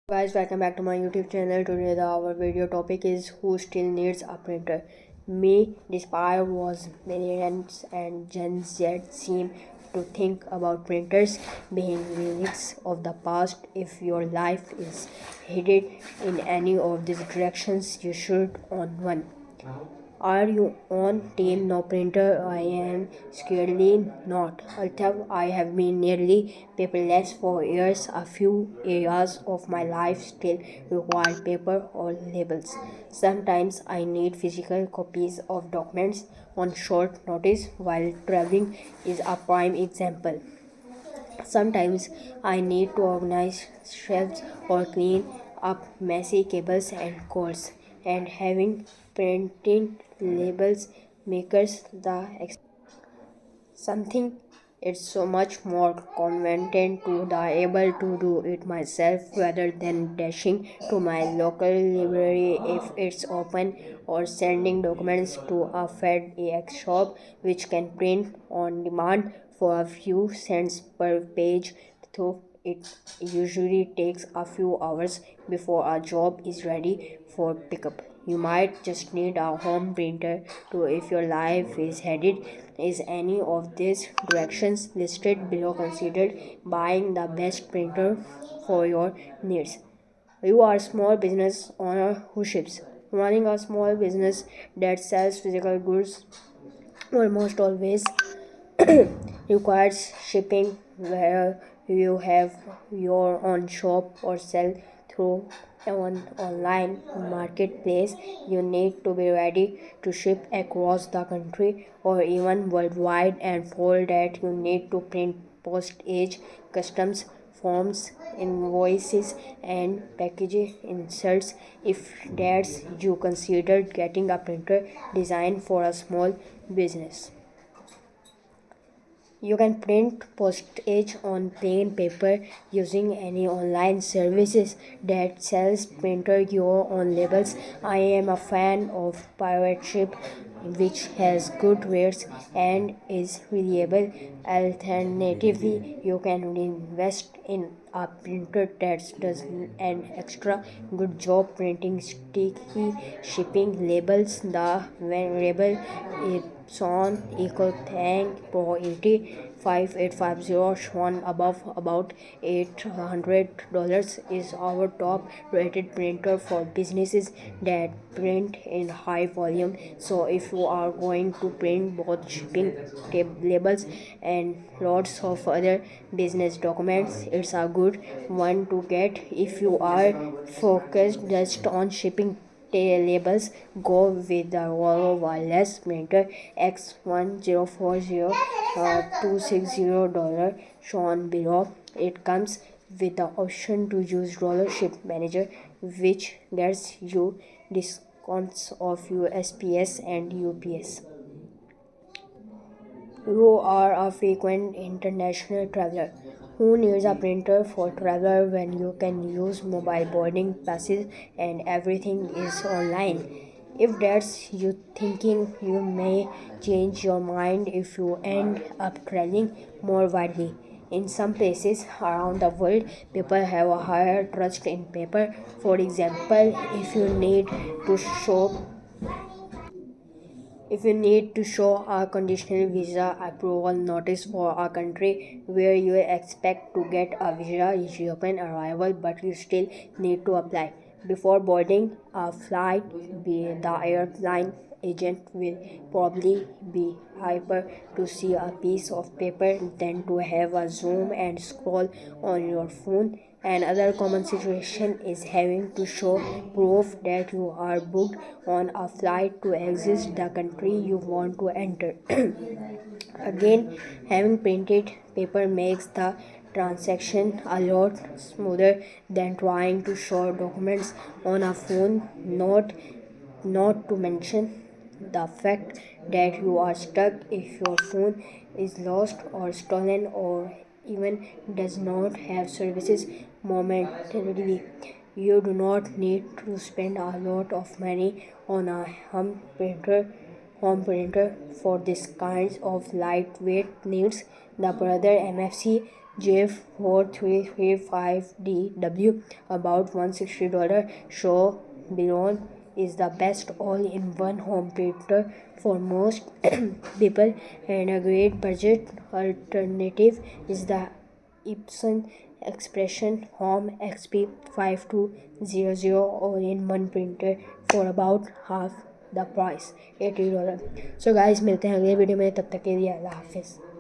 Guys, welcome back to my YouTube channel. Today our video topic is who still needs a printer. Me, despite was millennials and Gen Z seem to think about printers being relics of the past. If your life is headed in any of these directions, you should own one. Are you on team no printer? I am scarcely not. Although I have been nearly paperless for years, a few areas of my life still require paper or labels. Sometimes I need physical copies of documents on short notice while traveling is a prime example. Sometimes I need to organize shelves or clean up messy cables and cords, and having printed labels makes the something it's so much more convenient to be able to do it myself rather than dashing to my local library if it's open or sending documents to a FedEx shop which can print on demand for a few cents per page, though it usually takes a few hours before a job is ready for pickup. You might just need a home printer to if your life is headed is any of these directions listed below. Consider buying the best printer for your needs. You are a small business owner who ships. Running a small business that sells physical goods almost always requires shipping where you have your own shop or sell through an online marketplace. You need to be ready to ship across the country or even worldwide, and for that you need to print postage, customs forms, invoices, and package inserts. If that's you, consider getting a printer designed for a small business. You can print postage on plain paper using any online services that sells printer your own labels. I am a fan of Pirate Ship, which has good rates and is reliable. Alternatively, you can invest in a printer that does an extra good job printing sticky shipping labels. The variable Epson EcoTank Pro 80 5850 shown above about $800 is our top rated printer for businesses that print in high volume. So if you are going to print both shipping labels and lots of other business documents, it's a good one to get. If you are focused just on shipping labels, go with the Rollo Wireless Printer X1040 $260 shown below. It comes with the option to use Roller Ship Manager, which gets you discounts of USPS and UPS. You are a frequent international traveler who needs a printer for travel when you can use mobile boarding passes and everything is online. If that's you thinking, you may change your mind if you end up traveling more widely. In some places around the world, people have a higher trust in paper. For example, if you need to show a conditional visa approval notice for a country where you expect to get a visa upon arrival but you still need to apply before boarding a flight, the airline agent will probably be hyper to see a piece of paper than to have a zoom and scroll on your phone. Another common situation is having to show proof that you are booked on a flight to exit the country you want to enter. Again, having printed paper makes the transaction a lot smoother than trying to show documents on a phone. Not to mention the fact that you are stuck if your phone is lost or stolen or even does not have services momentarily. You do not need to spend a lot of money on a home printer for this kinds of lightweight needs. The Brother MFC J4335DW, about $160. Show Biron is the best all-in-one home theater for most people, and a great budget alternative is the Epson Expression Home XP5200 all-in-one printer for about half the price, $80. So guys मिलते हैं अगले video में, तब तक के लिए अल्लाह हाफिज़।